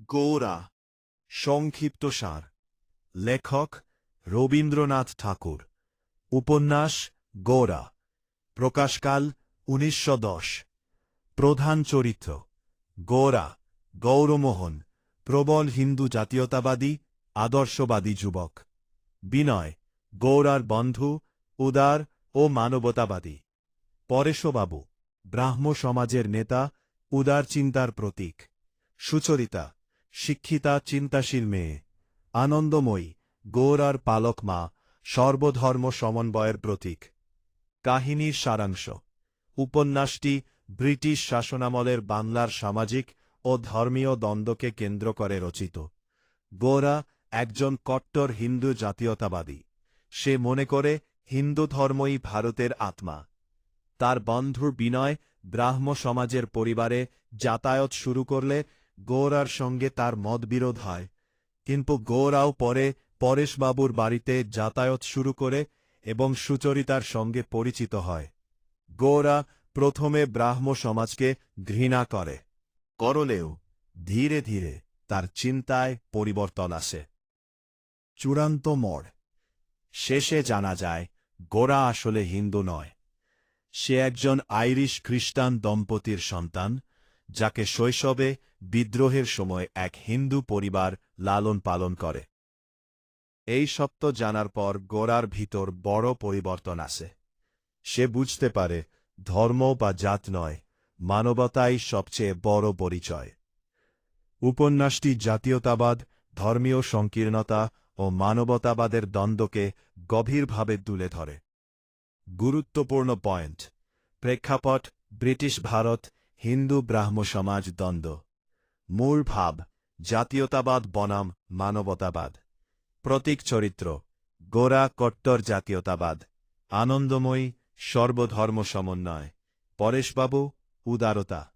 গোরা সংক্ষিপ্তসার। লেখক রবীন্দ্রনাথ ঠাকুর। উপন্যাস গোরা। প্রকাশকাল 1910। প্রধান চরিত্র গোরা গৌরমোহন, প্রবল হিন্দু জাতীয়তাবাদী, আদর্শবাদী যুবক। বিনয় গৌরার বন্ধু, উদার ও মানবতাবাদী। পরেশবাবু ব্রাহ্ম সমাজের নেতা, উদার চিন্তার প্রতীক। সুচরিতা শিক্ষিতা, চিন্তাশীল মেয়ে। আনন্দময়ী গৌরার পালক মা, সর্বধর্ম সমন্বয়ের প্রতীক। কাহিনীর সারাংশ। উপন্যাসটি ব্রিটিশ শাসনামলের বাংলার সামাজিক ও ধর্মীয় দ্বন্দ্বকে কেন্দ্র করে রচিত। গোরা একজন কট্টর হিন্দু জাতীয়তাবাদী। সে মনে করে হিন্দু ধর্মই ভারতের আত্মা। তার বন্ধু বিনয় ব্রাহ্ম সমাজের পরিবারে যাতায়াত শুরু করলে গোরার সঙ্গে তার মতবিরোধ হয়, কিন্তু গোরাও পরে পরেশবাবুর বাড়িতে যাতায়াত শুরু করে এবং সুচরিতার সঙ্গে পরিচিত হয়। গোরা প্রথমে ব্রাহ্ম সমাজকে ঘৃণা করলেও ধীরে ধীরে তার চিন্তায় পরিবর্তন আসে। চূড়ান্ত মোড়। শেষে জানা যায় গোরা আসলে হিন্দু নয়। সে একজন আইরিশ খ্রিস্টান দম্পতির সন্তান, যাকে শৈশবে বিদ্রোহের সময় এক হিন্দু পরিবার লালন পালন করে। এই সত্য জানার পর গোরার ভিতর বড় পরিবর্তন আসে। সে বুঝতে পারে ধর্ম বা জাত নয়, মানবতাই সবচেয়ে বড় পরিচয়। উপন্যাসটি জাতীয়তাবাদ, ধর্মীয় সংকীর্ণতা ও মানবতাবাদের দ্বন্দ্বকে গভীরভাবে তুলে ধরে। গুরুত্বপূর্ণ পয়েন্ট। প্রেক্ষাপট ব্রিটিশ ভারত, হিন্দু ব্রাহ্ম সমাজ দ্বন্দ্ব। মূল ভাব জাতীয়তাবাদ বনাম মানবতাবাদ। প্রতীক চরিত্র গোরা কট্টর জাতীয়তাবাদ, আনন্দময়ী সর্বধর্ম সমন্বয়, পরেশবাবু উদারতা।